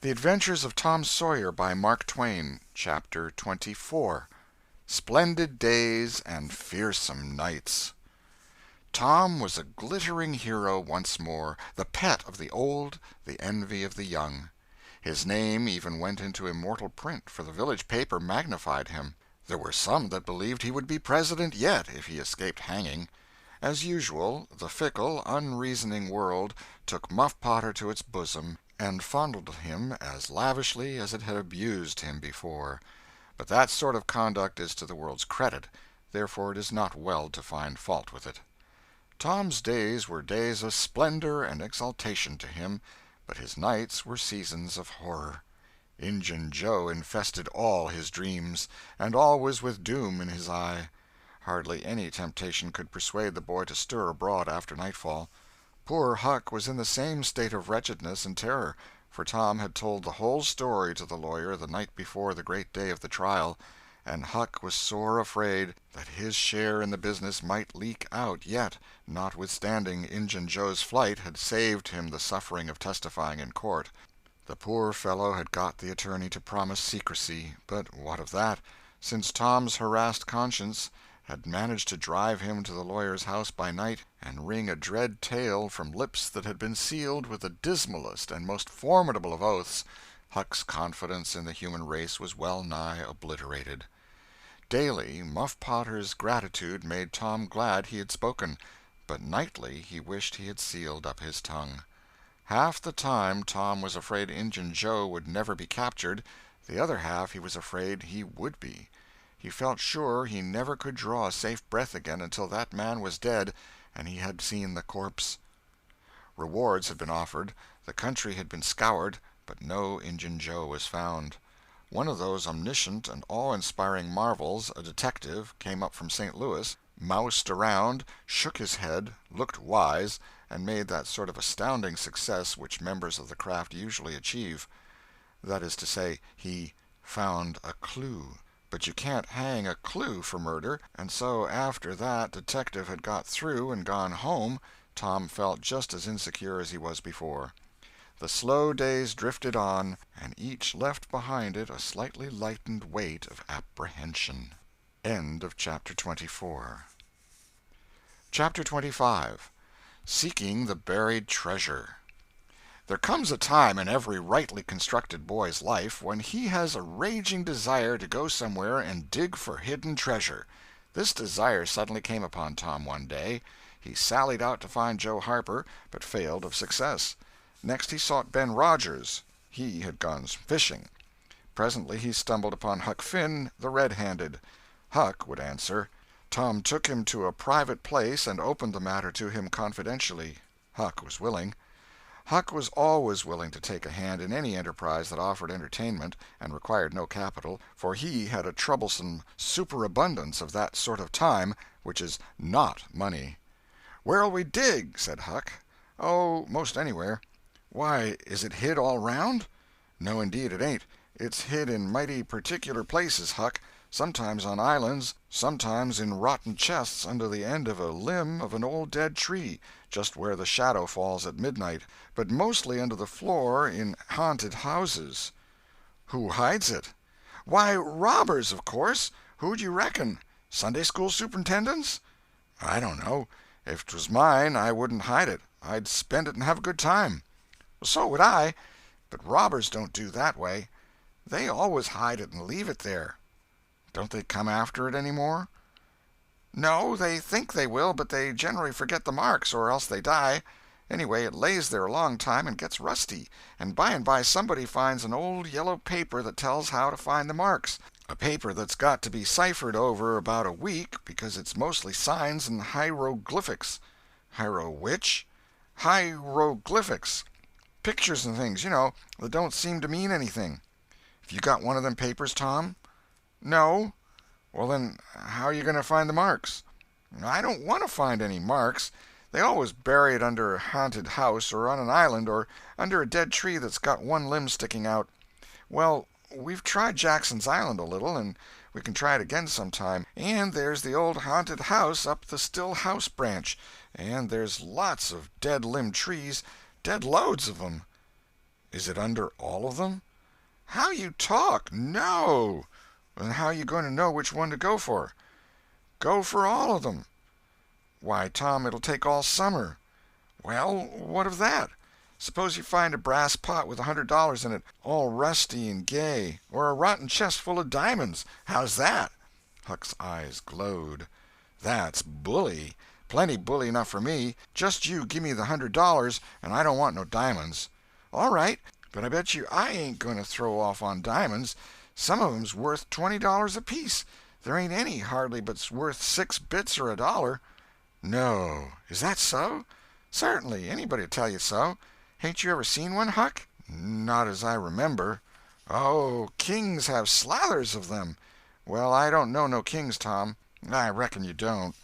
The Adventures of Tom Sawyer by Mark Twain. Chapter 24. Splendid Days and Fearsome Nights. Tom was a glittering hero once more, the pet of the old, the envy of the young. His name even went into immortal print, for the village paper magnified him. There were some that believed he would be president yet if he escaped hanging. As usual, the fickle, unreasoning world took Muff Potter to its bosom and fondled him as lavishly as it had abused him before. But that sort of conduct is to the world's credit, therefore it is not well to find fault with it. Tom's days were days of splendor and exaltation to him, but his nights were seasons of horror. Injun Joe infested all his dreams, and always with doom in his eye. Hardly any temptation could persuade the boy to stir abroad after nightfall. Poor Huck was in the same state of wretchedness and terror, for Tom had told the whole story to the lawyer the night before the great day of the trial, and Huck was sore afraid that his share in the business might leak out yet, notwithstanding Injun Joe's flight had saved him the suffering of testifying in court. The poor fellow had got the attorney to promise secrecy, but what of that, since Tom's harassed conscience had managed to drive him to the lawyer's house by night and wring a dread tale from lips that had been sealed with the dismalest and most formidable of oaths. Huck's confidence in the human race was well nigh obliterated. Daily, Muff Potter's gratitude made Tom glad he had spoken, but nightly he wished he had sealed up his tongue. Half the time Tom was afraid Injun Joe would never be captured, the other half he was afraid he would be. He felt sure he never could draw a safe breath again until that man was dead and he had seen the corpse. Rewards had been offered, the country had been scoured, but no Injun Joe was found. One of those omniscient and awe-inspiring marvels, a detective, came up from St. Louis, moused around, shook his head, looked wise, and made that sort of astounding success which members of the craft usually achieve. That is to say, he found a clue. But you can't hang a clue for murder, and so after that detective had got through and gone home, Tom felt just as insecure as he was before. The slow days drifted on, and each left behind it a slightly lightened weight of apprehension. End of Chapter 24. Chapter 25. Seeking the Buried Treasure. There comes a time in every rightly constructed boy's life when he has a raging desire to go somewhere and dig for hidden treasure. This desire suddenly came upon Tom one day. He sallied out to find Joe Harper, but failed of success. Next he sought Ben Rogers. He had gone fishing. Presently he stumbled upon Huck Finn, the red-handed. Huck would answer. Tom took him to a private place and opened the matter to him confidentially. Huck was willing. Huck was always willing to take a hand in any enterprise that offered entertainment and required no capital, for he had a troublesome superabundance of that sort of time which is not money. "Where'll we dig?" said Huck. "Oh, most anywhere." "Why, is it hid all round?" "No, indeed it ain't. It's hid in mighty particular places, Huck. Sometimes on islands, sometimes in rotten chests under the end of a limb of an old dead tree, just where the shadow falls at midnight, but mostly under the floor in haunted houses." "Who hides it?" "Why, robbers, of course. Who'd you reckon? Sunday-school superintendents?" "I don't know. If 'twas mine, I wouldn't hide it. I'd spend it and have a good time." "So would I. But robbers don't do that way. They always hide it and leave it there." "Don't they come after it any more?" "No, they think they will, but they generally forget the marks, or else they die. Anyway, it lays there a long time and gets rusty, and by somebody finds an old yellow paper that tells how to find the marks, a paper that's got to be ciphered over about a week because it's mostly signs and hieroglyphics." "Hiero which?" "Hieroglyphics. Pictures and things, you know, that don't seem to mean anything." "Have you got one of them papers, Tom?" "No." "Well, then, how are you going to find the marks?" "I don't want to find any marks. They always bury it under a haunted house, or on an island, or under a dead tree that's got one limb sticking out. Well, we've tried Jackson's Island a little, and we can try it again sometime. And there's the old haunted house up the Still House branch, and there's lots of dead limb trees, dead loads of 'em." Is it under all of them? How you talk! No! Then how are you going to know which one to go for? Go for all of them. Why, Tom, it'll take all summer. Well, what of that? Suppose you find a brass pot with $100 in it, all rusty and gay, or a rotten chest full of diamonds. How's that? Huck's eyes glowed. That's bully. Plenty bully enough for me. Just you give me the $100, and I don't want no diamonds. All right, but I bet you I ain't going to throw off on diamonds. Some of 'em's worth $20 apiece. There ain't any hardly but's worth 6 bits or $1. No. Is that so? Certainly. Anybody'd tell you so. Hain't you ever seen one, Huck? Not as I remember. Oh, kings have slathers of them. Well, I don't know no kings, Tom. I reckon you don't.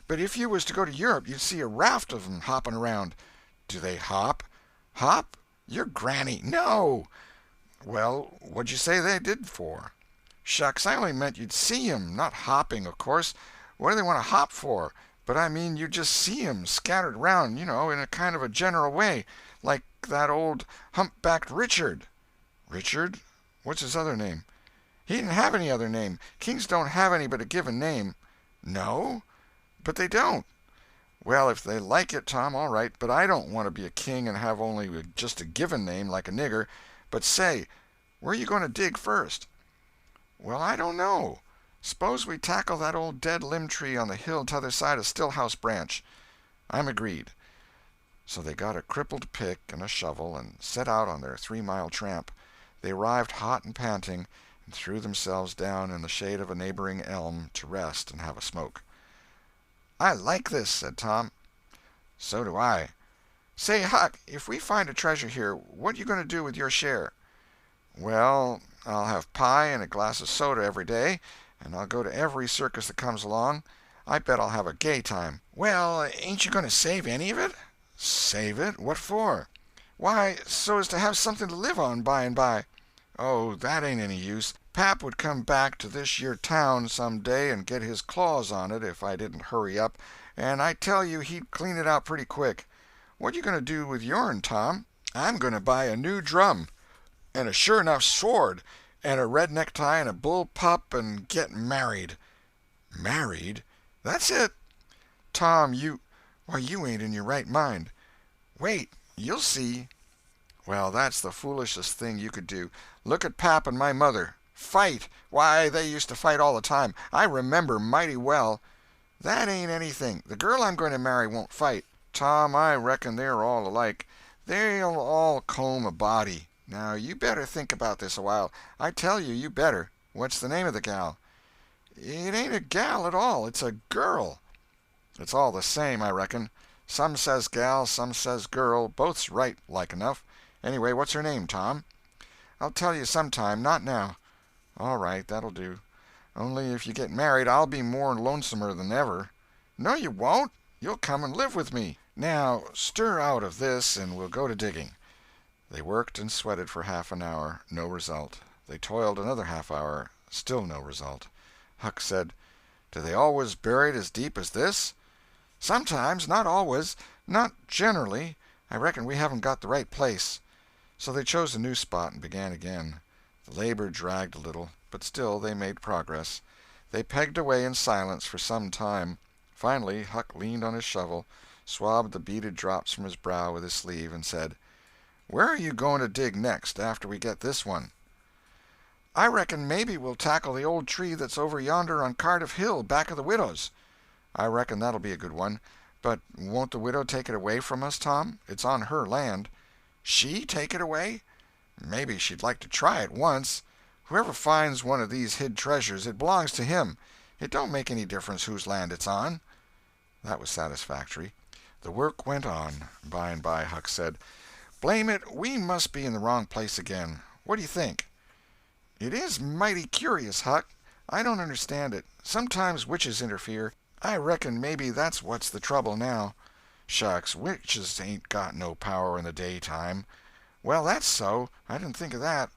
But if you was to go to Europe, you'd see a raft of 'em hopping around. Do they hop? Hop? Your granny. No! Well, what'd you say they did for? Shucks, I only meant you'd see 'em, not hopping, of course. What do they want to hop for? But I mean you'd just see 'em scattered around, in a kind of a general way, like that old humpbacked Richard. Richard? What's his other name? He didn't have any other name. Kings don't have any but a given name. No? But they don't. Well, if they like it, Tom, all right, but I don't want to be a king and have only just a given name like a nigger. But say, where are you going to dig first? Well, I don't know. Suppose we tackle that old dead limb tree on the hill t'other side of Stillhouse Branch. I'm agreed. So they got a crippled pick and a shovel and set out on their 3-mile tramp. They arrived hot and panting, and threw themselves down in the shade of a neighboring elm to rest and have a smoke. I like this, said Tom. So do I. Say, Huck, if we find a treasure here, what you going to do with your share? Well, I'll have pie and a glass of soda every day, and I'll go to every circus that comes along. I bet I'll have a gay time. Well, ain't you going to save any of it? Save it? What for? Why, so as to have something to live on by and by. Oh, that ain't any use. Pap would come back to this yer town some day and get his claws on it if I didn't hurry up, and I tell you he'd clean it out pretty quick. What you going to do with yourn, Tom? I'm going to buy a new drum, and a sure enough sword, and a red necktie and a bull pup, and get married. Married? That's it. Tom, why, you ain't in your right mind. Wait, you'll see. Well, that's the foolishest thing you could do. Look at Pap and my mother. Fight! Why, they used to fight all the time. I remember mighty well. That ain't anything. The girl I'm going to marry won't fight. Tom, I reckon they're all alike. They'll all comb a body. Now, you better think about this a while. I tell you, you better. What's the name of the gal? It ain't a gal at all. It's a girl. It's all the same, I reckon. Some says gal, some says girl. Both's right, like enough. Anyway, what's her name, Tom? I'll tell you sometime, not now. All right, that'll do. Only if you get married, I'll be more lonesomer than ever. No, you won't. You'll come and live with me. Now, stir out of this, and we'll go to digging. They worked and sweated for half an hour. No result. They toiled another half hour. Still no result. Huck said, Do they always bury it as deep as this? Sometimes, not always. Not generally. I reckon we haven't got the right place. So they chose a new spot and began again. The labor dragged a little, but still they made progress. They pegged away in silence for some time. Finally, Huck leaned on his shovel, swabbed the beaded drops from his brow with his sleeve, and said, Where are you going to dig next, after we get this one? I reckon maybe we'll tackle the old tree that's over yonder on Cardiff Hill, back of the widow's. I reckon that'll be a good one. But won't the widow take it away from us, Tom? It's on her land. She take it away? Maybe she'd like to try it once. Whoever finds one of these hid treasures, it belongs to him. It don't make any difference whose land it's on. That was satisfactory. The work went on. By and by Huck said, Blame it, we must be in the wrong place again. What do you think? It is mighty curious, Huck. I don't understand it. Sometimes witches interfere. I reckon maybe that's what's the trouble now. Shucks, witches ain't got no power in the daytime. Well, that's so. I didn't think of that.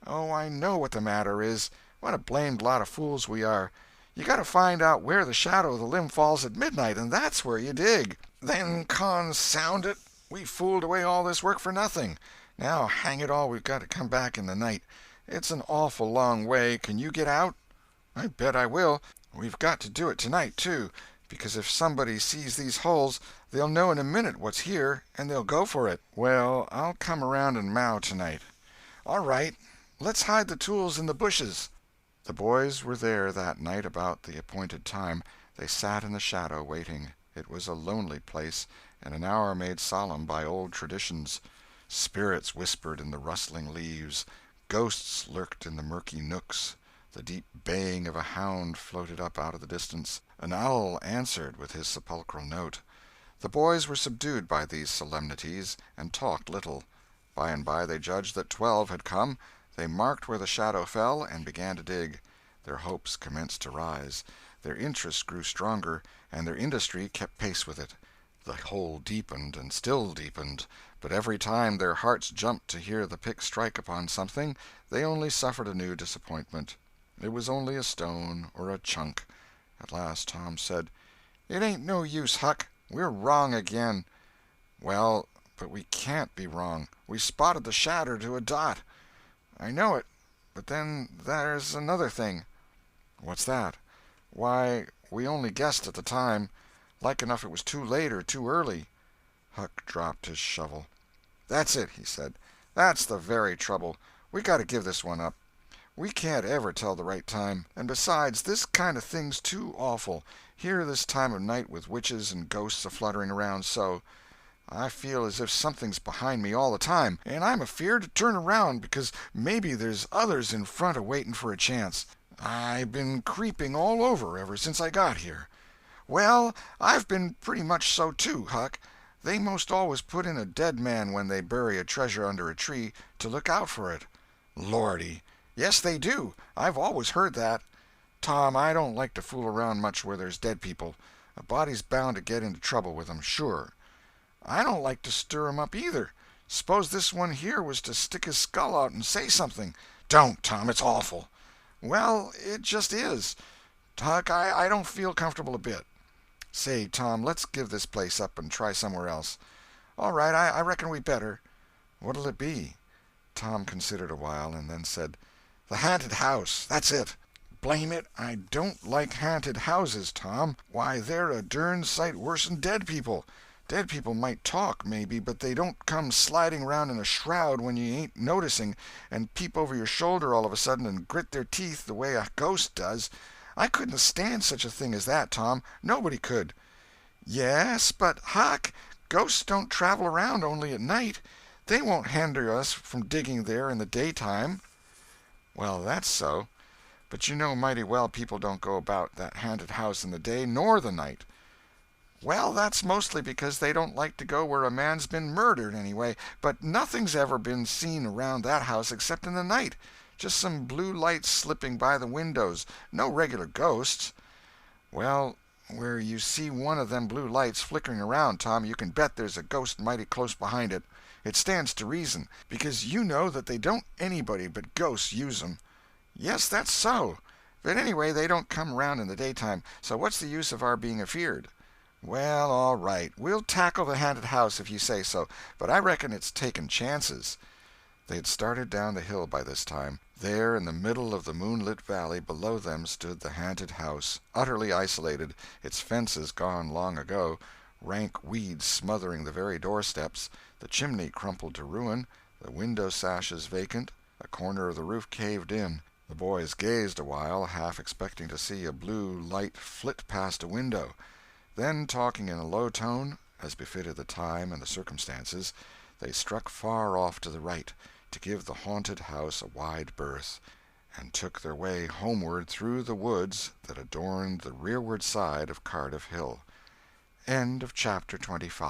Oh, I know what the matter is. What a blamed lot of fools we are. You got to find out where the shadow of the limb falls at midnight, and that's where you dig. Then, consound it, we fooled away all this work for nothing. Now, hang it all, we've got to come back in the night. It's an awful long way. Can you get out?" "I bet I will. We've got to do it tonight, too, because if somebody sees these holes they'll know in a minute what's here, and they'll go for it." "Well, I'll come around and mow tonight." "All right. Let's hide the tools in the bushes." The boys were there that night about the appointed time. They sat in the shadow, waiting. It was a lonely place, and an hour made solemn by old traditions. Spirits whispered in the rustling leaves, ghosts lurked in the murky nooks, the deep baying of a hound floated up out of the distance, an owl answered with his sepulchral note. The boys were subdued by these solemnities, and talked little. By and by they judged that 12 had come. They marked where the shadow fell, and began to dig. Their hopes commenced to rise. Their interest grew stronger, and their industry kept pace with it. The hole deepened and still deepened, but every time their hearts jumped to hear the pick strike upon something, they only suffered a new disappointment. It was only a stone or a chunk. At last Tom said, "It ain't no use, Huck. We're wrong again." "Well, but we can't be wrong. We spotted the shadow to a dot." "I know it, but then there's another thing." "What's that?" "Why, we only guessed at the time. Like enough it was too late or too early." Huck dropped his shovel. "That's it," he said. "That's the very trouble. We got to give this one up. We can't ever tell the right time. And besides, this kind of thing's too awful, here this time of night with witches and ghosts a-fluttering around so. I feel as if something's behind me all the time, and I'm afeard to turn around because maybe there's others in front a-waiting for a chance. I've been creeping all over ever since I got here." "Well, I've been pretty much so too, Huck. They most always put in a dead man when they bury a treasure under a tree, to look out for it." "Lordy!" "Yes, they do. I've always heard that." "Tom, I don't like to fool around much where there's dead people. A body's bound to get into trouble with 'em, sure." "I don't like to stir 'em up, either. Suppose this one here was to stick his skull out and say something." "Don't, Tom, it's awful." "Well, it just is. Huck, I don't feel comfortable a bit." "Say, Tom, let's give this place up and try somewhere else." "All right, I reckon we better." "What'll it be?" Tom considered a while, and then said, "The haunted house. That's it." "Blame it, I don't like haunted houses, Tom. Why, they're a dern sight worse'n dead people. Dead people might talk, maybe, but they don't come sliding around in a shroud when you ain't noticing, and peep over your shoulder all of a sudden and grit their teeth the way a ghost does. I couldn't stand such a thing as that, Tom. Nobody could." "Yes, but, Huck, ghosts don't travel around only at night. They won't hinder us from digging there in the daytime." "Well, that's so. But you know mighty well people don't go about that haunted house in the day nor the night." "Well, that's mostly because they don't like to go where a man's been murdered, anyway. But nothing's ever been seen around that house except in the night. Just some blue lights slipping by the windows. No regular ghosts." "Well, where you see one of them blue lights flickering around, Tom, you can bet there's a ghost mighty close behind it. It stands to reason, because you know that they don't anybody but ghosts use 'em." "Yes, that's so. But anyway, they don't come around in the daytime, so what's the use of our being afeard?" "Well, all right, we'll tackle the haunted house if you say so, but I reckon it's taking chances." They had started down the hill by this time. There, in the middle of the moonlit valley below them, stood the haunted house, utterly isolated, its fences gone long ago, rank weeds smothering the very doorsteps, the chimney crumpled to ruin, the window sashes vacant, a corner of the roof caved in. The boys gazed a while, half expecting to see a blue light flit past a window. Then, talking in a low tone, as befitted the time and the circumstances, they struck far off to the right, to give the haunted house a wide berth, and took their way homeward through the woods that adorned the rearward side of Cardiff Hill. End of chapter 25.